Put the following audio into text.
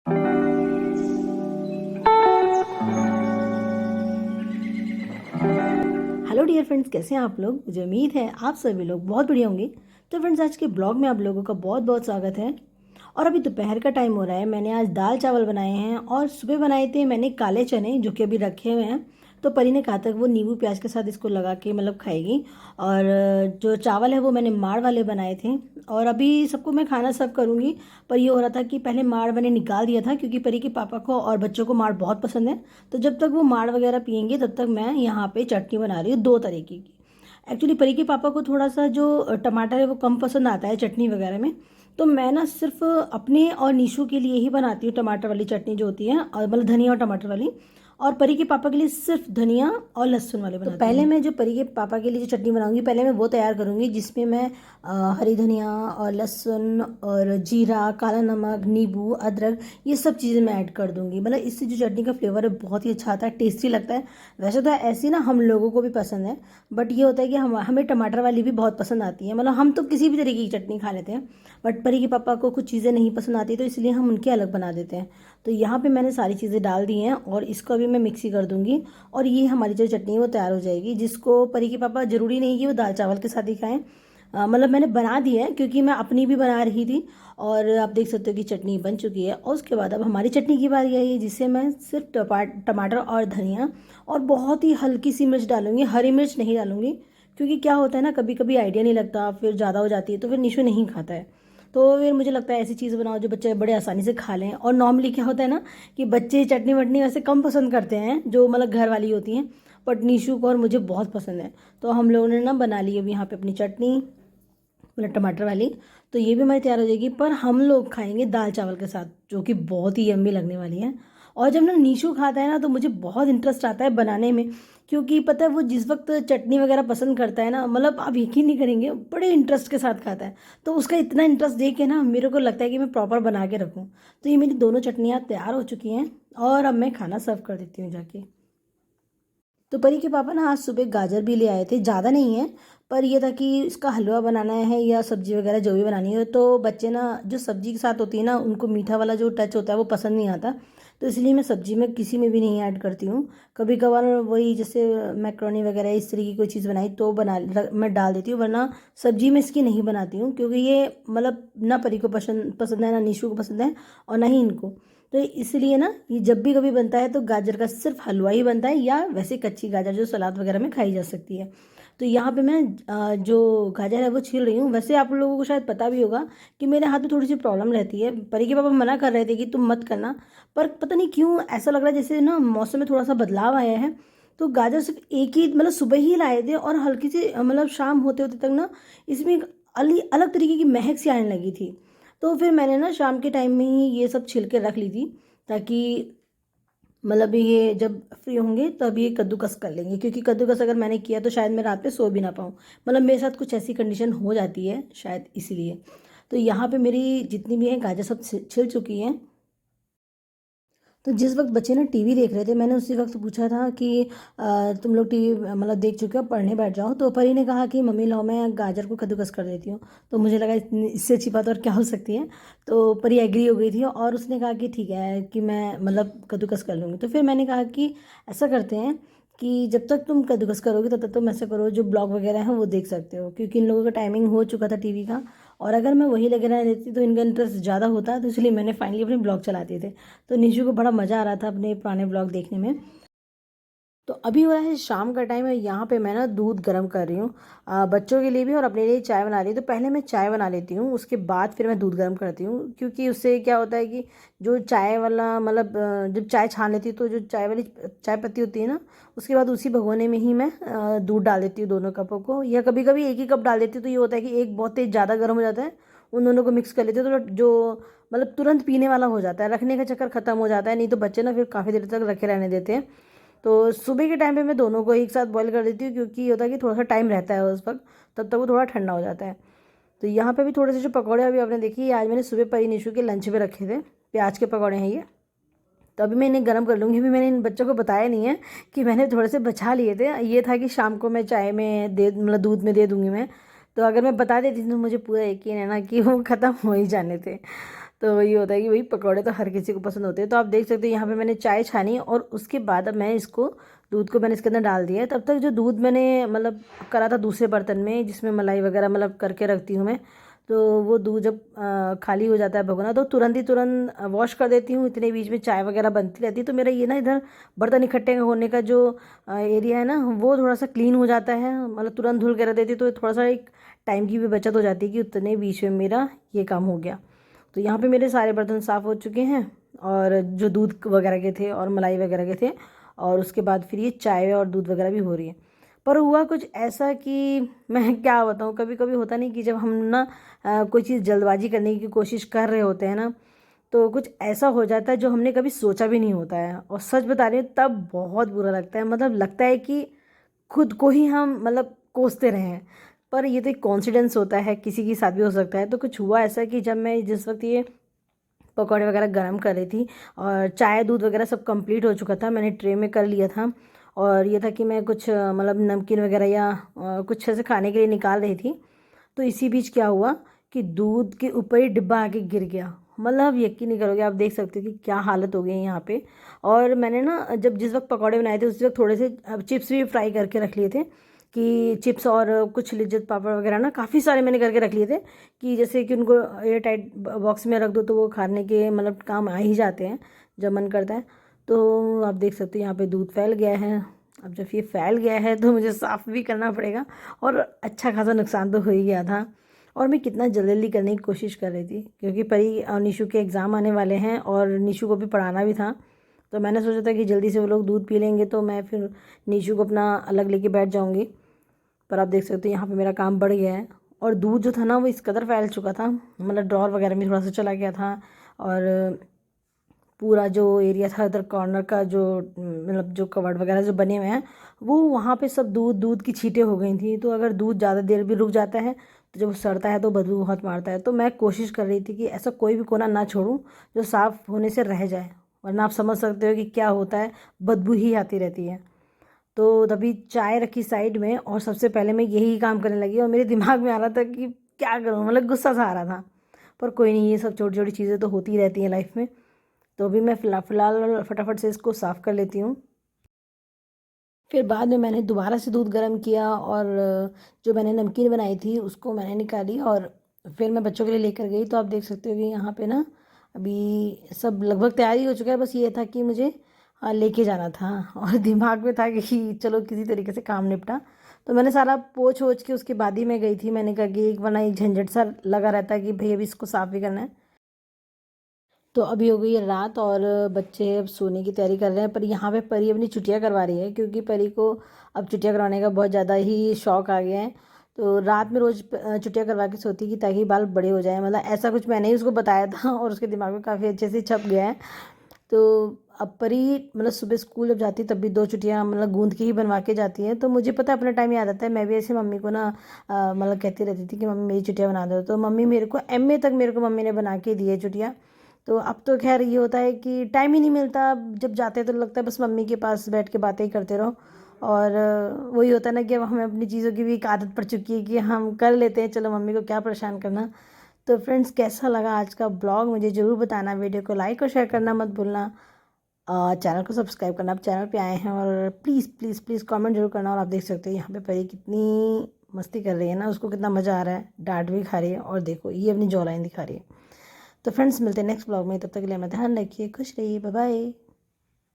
Hello dear friends, कैसे हैं आप लोग। मुझे उम्मीद है आप सभी लोग बहुत बढ़िया होंगे। तो फ्रेंड्स, आज के ब्लॉग में आप लोगों का बहुत बहुत स्वागत है। और अभी दोपहर का टाइम हो रहा है। मैंने आज दाल चावल बनाए हैं और सुबह बनाए थे मैंने काले चने, जो कि अभी रखे हुए हैं। तो परी ने कहा था कि वो नींबू प्याज के साथ इसको लगा के खाएगी। और जो चावल है वो मैंने माड़ वाले बनाए थे। और अभी सबको मैं खाना सर्व करूँगी। पर ये हो रहा था कि पहले माड़ मैंने निकाल दिया था, क्योंकि परी के पापा को और बच्चों को माड़ बहुत पसंद है। तो जब तक वो माड़ वगैरह पियेंगे तब तक मैं यहाँ पे चटनी बना रही हूँ दो तरीके की। एक्चुअली परी के पापा को थोड़ा सा जो टमाटर है वो कम पसंद आता है चटनी वगैरह में। तो मैं ना सिर्फ अपने और नीशू के लिए ही बनाती हूँ टमाटर वाली चटनी जो होती है, और धनिया और टमाटर वाली। और परी के पापा के लिए सिर्फ धनिया और लहसुन वाले बनाती हूँ। तो पहले मैं जो परी के पापा के लिए जो चटनी बनाऊंगी, पहले मैं वो तैयार करूंगी, जिसमें मैं हरी धनिया और लहसुन और जीरा, काला नमक, नींबू, अदरक, ये सब चीज़ें मैं ऐड कर दूंगी। इससे जो चटनी का फ्लेवर है बहुत ही अच्छा आता है, टेस्टी लगता है। वैसे तो ऐसी ना हम लोगों को भी पसंद है, बट ये होता है कि हमें टमाटर वाली भी बहुत पसंद आती है। हम तो किसी भी तरीके की चटनी खा लेते हैं, बट परी के पापा को कुछ चीज़ें नहीं पसंद आती, तो इसलिए हम उनके अलग बना देते हैं। तो यहाँ पे मैंने सारी चीज़ें डाल दी हैं और इसको अभी मैं मिक्सी कर दूंगी। और ये हमारी जो चटनी है वो तैयार हो जाएगी, जिसको परी के पापा ज़रूरी नहीं कि वो दाल चावल के साथ ही खाएं। मैंने बना दी है, क्योंकि मैं अपनी भी बना रही थी। और आप देख सकते हो कि चटनी बन चुकी है। और उसके बाद अब हमारी चटनी की बारी आई है, जिसे मैं सिर्फ टमाटर और धनिया और बहुत ही हल्की सी मिर्च डालूंगी। हरी मिर्च नहीं डालूंगी, क्योंकि क्या होता है ना, कभी कभी आइडिया नहीं लगता, फिर ज़्यादा हो जाती है तो फिर निशु नहीं खाता है। तो फिर मुझे लगता है ऐसी चीज़ बनाओ जो बच्चे बड़े आसानी से खा लें। और नॉर्मली क्या होता है ना, कि बच्चे चटनी वटनी वैसे कम पसंद करते हैं, जो घर वाली होती हैं। बट निशु को और मुझे बहुत पसंद है। तो हम लोगों ने ना बना ली अभी यहाँ पे अपनी चटनी, टमाटर वाली। तो ये भी हमारी तैयार हो जाएगी, पर हम लोग खाएंगे दाल चावल के साथ, जो कि बहुत ही यम्मी लगने वाली है। और जब ना नीशू खाता है ना, तो मुझे बहुत इंटरेस्ट आता है बनाने में। क्योंकि पता है, वो जिस वक्त चटनी वगैरह पसंद करता है ना, आप यकीन नहीं करेंगे, बड़े इंटरेस्ट के साथ खाता है। तो उसका इतना इंटरेस्ट देख के ना मेरे को लगता है कि मैं प्रॉपर बना के रखूँ। तो ये मेरी दोनों चटनियाँ तैयार हो चुकी हैं और अब मैं खाना सर्व कर देती हूँ जाके। तो परी के पापा ना आज सुबह गाजर भी ले आए थे, ज़्यादा नहीं है। पर ये था कि इसका हलवा बनाना है या सब्जी वगैरह जो भी बनानी है, तो बच्चे ना जो सब्जी के साथ होती है ना, उनको मीठा वाला जो टच होता है वो पसंद नहीं आता। तो इसलिए मैं सब्जी में किसी में भी नहीं ऐड करती हूँ। कभी कभार वही जैसे मैक्रोनी वगैरह इस तरह की कोई चीज़ बनाई तो मैं डाल देती हूँ, वरना सब्जी में इसकी नहीं बनाती हूँ। क्योंकि ये ना परी को पसंद पसंद है, ना नीशू को पसंद है, और ना ही इनको। तो इसलिए ना ये जब भी कभी बनता है तो गाजर का सिर्फ हलवा ही बनता है, या वैसे कच्ची गाजर जो सलाद वगैरह में खाई जा सकती है। तो यहाँ पे मैं जो गाजर है वो छील रही हूँ। वैसे आप लोगों को शायद पता भी होगा कि मेरे हाथ में थोड़ी सी प्रॉब्लम रहती है। परी के पापा मना कर रहे थे कि तुम मत करना, पर पता नहीं क्यों ऐसा लग रहा है जैसे ना मौसम में थोड़ा सा बदलाव आया है। तो गाजर सिर्फ एक ही सुबह ही लाए थे, और हल्की सी शाम होते होते तक ना इसमें एक अलग तरीके की महक सी आने लगी थी। तो फिर मैंने ना शाम के टाइम में ही ये सब छिल के रख ली थी, ताकि ये जब फ्री होंगे तब ये कद्दूकस कर लेंगे। क्योंकि कद्दूकस अगर मैंने किया तो शायद मैं रात पे सो भी ना पाऊँ। मेरे साथ कुछ ऐसी कंडीशन हो जाती है शायद, इसीलिए। तो यहाँ पे मेरी जितनी भी हैं गाजर सब छिल चुकी हैं। तो जिस वक्त बच्चे ना टीवी देख रहे थे, मैंने उसी वक्त पूछा था कि तुम लोग टीवी देख चुके हो, पढ़ने बैठ जाओ। तो परी ने कहा कि मम्मी लाओ मैं गाजर को कद्दूकस कर देती हूँ। तो मुझे लगा इससे अच्छी बात और क्या हो सकती है। तो परी एग्री हो गई थी और उसने कहा कि ठीक है कि मैं कद्दूकस कर लूँगी। तो फिर मैंने कहा कि ऐसा करते हैं कि जब तक तुम कद्दूकस करोगे तब तक तुम ऐसा करो, जो ब्लॉग वगैरह है वो देख सकते हो। क्योंकि इन लोगों का टाइमिंग हो चुका था टीवी का, और अगर मैं वही लगे रहने देती तो इनका इंटरेस्ट ज़्यादा होता। तो इसलिए मैंने फाइनली अपने ब्लॉग चलाते थे। तो निशु को बड़ा मज़ा आ रहा था अपने पुराने ब्लॉग देखने में। तो अभी हो रहा है शाम का टाइम है। यहाँ पे मैं ना दूध गर्म कर रही हूँ, बच्चों के लिए भी और अपने लिए चाय बना रही हूँ। तो पहले मैं चाय बना लेती हूँ, उसके बाद फिर मैं दूध गर्म करती हूँ। क्योंकि उससे क्या होता है कि जो चाय वाला जब चाय छान लेती हूँ तो जो चाय वाली चाय पत्ती होती है ना, उसके बाद उसी भगोने में ही मैं दूध डाल देती हूँ दोनों कपों को, या कभी कभी एक ही कप डाल देती हूँ। तो ये होता है कि एक बहुत तेज़ ज़्यादा गर्म हो जाता है, उन दोनों को मिक्स कर लेते हैं तो जो तुरंत पीने वाला हो जाता है, रखने का चक्कर ख़त्म हो जाता है। नहीं तो बच्चे ना फिर काफ़ी देर तक रखे रहने देते हैं। तो सुबह के टाइम पे मैं दोनों को एक साथ बॉईल कर देती हूँ, क्योंकि ये होता है कि थोड़ा सा टाइम रहता है उस वक्त, तब तक वो थोड़ा ठंडा हो जाता है। तो यहाँ पे भी थोड़े से जो पकौड़े अभी आपने देखी, आज मैंने सुबह परी निशु के लंच में रखे थे, प्याज के पकौड़े हैं ये। तो अभी मैं इन्हें गर्म कर लूँगी। अभी मैंने इन बच्चों को बताया नहीं है कि मैंने थोड़े से बचा लिए थे। ये था कि शाम को मैं चाय में दे दूध में दे दूँगी मैं। तो अगर मैं बता देती तो मुझे पूरा यकीन है ना कि वो ख़त्म हो ही जाने थे। तो वही होता है कि वही पकौड़े तो हर किसी को पसंद होते हैं। तो आप देख सकते हो यहाँ पे मैंने चाय छानी और उसके बाद अब मैं इसको दूध को मैंने इसके अंदर डाल दिया है। तब तक जो दूध मैंने मतलब करा था दूसरे बर्तन में जिसमें मलाई वगैरह मतलब करके रखती हूँ मैं, तो वो दूध जब खाली हो जाता है भगोना तो तुरंत वॉश कर देती हूँ। इतने बीच में चाय वगैरह बनती रहती है तो मेरा ये ना इधर बर्तन इकट्ठे होने का जो एरिया है ना वो थोड़ा सा क्लीन हो जाता है, मतलब तुरंत धुल के रख देती हूँ तो थोड़ा सा एक टाइम की भी बचत हो जाती है कि उतने बीच में मेरा ये काम हो गया। तो यहाँ पे मेरे सारे बर्तन साफ़ हो चुके हैं और जो दूध वगैरह के थे और मलाई वगैरह के थे, और उसके बाद फिर ये चाय और दूध वगैरह भी हो रही है। पर हुआ कुछ ऐसा कि मैं क्या बताऊँ, कभी कभी होता नहीं कि जब हम ना कोई चीज़ जल्दबाजी करने की कोशिश कर रहे होते हैं ना, तो कुछ ऐसा हो जाता है जो हमने कभी सोचा भी नहीं होता है। और सच बता रही हूँ तब बहुत बुरा लगता है, मतलब लगता है कि खुद को ही हम मतलब कोसते रहे हैं। पर ये तो एक कॉन्फिडेंस होता है, किसी के साथ भी हो सकता है। तो कुछ हुआ ऐसा कि जब मैं जिस वक्त ये पकौड़े वगैरह गरम कर रही थी और चाय दूध वगैरह सब कंप्लीट हो चुका था, मैंने ट्रे में कर लिया था। और ये था कि मैं कुछ मतलब नमकीन वगैरह या कुछ ऐसे खाने के लिए निकाल रही थी। तो इसी बीच क्या हुआ कि दूध के ऊपर ही डिब्बा आके गिर गया। मतलब यकीन नहीं करोगे, आप देख सकते हो कि क्या हालत हो गई है यहाँ पे। और मैंने ना जब जिस वक्त पकौड़े बनाए थे उस वक्त थोड़े से चिप्स भी फ्राई करके रख लिए थे, कि चिप्स और कुछ लिज्जत पापड़ वगैरह ना काफ़ी सारे मैंने करके रख लिए थे, कि जैसे कि उनको एयर टाइट बॉक्स में रख दो तो वो खाने के मतलब काम आ ही जाते हैं जब मन करता है। तो आप देख सकते हो यहाँ पे दूध फैल गया है। अब जब ये फैल गया है तो मुझे साफ़ भी करना पड़ेगा, और अच्छा खासा नुकसान तो हो ही गया था। और मैं कितना जल्दी जल्दी करने की कोशिश कर रही थी क्योंकि परी और निशु के एग्ज़ाम आने वाले हैं और निशु को भी पढ़ाना भी था। तो मैंने सोचा था कि जल्दी से वो लोग दूध पी लेंगे तो मैं फिर निशु को अपना अलग लेके बैठ जाऊँगी। पर आप देख सकते हो यहाँ पे मेरा काम बढ़ गया है। और दूध जो था ना वो इस कदर फैल चुका था, मतलब ड्रॉर वगैरह में थोड़ा सा चला गया था। और पूरा जो एरिया था इधर कॉर्नर का जो मतलब जो कवर्ड वगैरह जो बने हुए हैं वो वहाँ पे सब दूध दूध की छींटें हो गई थी। तो अगर दूध ज़्यादा देर भी रुक जाता है तो जब वो सड़ता है तो बदबू बहुत मारता है। तो मैं कोशिश कर रही थी कि ऐसा कोई भी कोना ना छोड़ूं जो साफ़ होने से रह जाए, वरना आप समझ सकते हो कि क्या होता है, बदबू ही आती रहती है। तो तभी चाय रखी साइड में और सबसे पहले मैं यही काम करने लगी और मेरे दिमाग में आ रहा था कि क्या करूँ, मतलब गुस्सा सा आ रहा था। पर कोई नहीं, ये सब छोटी छोटी चीज़ें तो होती रहती हैं लाइफ में। तो अभी मैं फ़िलहाल फटाफट से इसको साफ़ कर लेती हूँ। फिर बाद में मैंने दोबारा से दूध गर्म किया और जो मैंने नमकीन बनाई थी उसको मैंने निकाली और फिर मैं बच्चों के लिए लेकर गई। तो आप देख सकते हो कि यहाँ पे ना अभी सब लगभग तैयारी हो चुका है, बस ये था कि मुझे लेके जाना था और दिमाग में था कि चलो किसी तरीके से काम निपटा। तो मैंने सारा पोंछ वोछ के उसके बाद ही मैं गई थी। मैंने कहा कि एक वरना एक झंझट सा लगा रहता है कि भाई अभी इसको साफ़ भी करना है। तो अभी हो गई है रात और बच्चे अब सोने की तैयारी कर रहे हैं। पर यहाँ पे परी अपनी छुट्टियाँ करवा रही है क्योंकि परी को अब छुट्टियाँ करवाने का बहुत ज़्यादा ही शौक आ गया है। तो रात में रोज़ छुट्टियाँ करवा के सोती कि ताकि बाल बड़े हो जाए, मतलब ऐसा कुछ मैंने ही उसको बताया था और उसके दिमाग में काफ़ी अच्छे से छप गया है। तो अब परी मतलब सुबह स्कूल जब जाती है तब भी 2 छुट्टियाँ मतलब गूँथ के ही बनवा के जाती है। तो मुझे पता है अपना टाइम याद आता है, मैं भी ऐसे मम्मी को ना मतलब कहती रहती थी कि मम्मी मेरी छुट्टियाँ बना दो। तो मम्मी मेरे को एमए तक मेरे को मम्मी ने बना के दी है छुट्टियाँ। तो अब तो खैर ये होता है कि टाइम ही नहीं मिलता, अब जब जाते हैं तो लगता है बस मम्मी के पास बैठ के बातें ही करते रहो। और वही होता है ना कि अब हमें अपनी चीज़ों की भी एक आदत पड़ चुकी है कि हम कर लेते हैं, चलो मम्मी को क्या परेशान करना। तो फ्रेंड्स कैसा लगा आज का ब्लॉग मुझे ज़रूर बताना, वीडियो को लाइक और शेयर करना मत भूलना। चैनल को सब्सक्राइब करना, आप चैनल पे आए हैं, और प्लीज़ प्लीज़ प्लीज़ कमेंट जरूर करना। और आप देख सकते हो यहाँ पे परी कितनी मस्ती कर रही है ना, उसको कितना मज़ा आ रहा है, डांट भी खा रही है और देखो ये अपनी जॉ लाइन दिखा रही है। तो फ्रेंड्स मिलते हैं नेक्स्ट ब्लॉग में, तब तक के लिए मैं ध्यान रखिए, खुश रहिए, बाय बाय।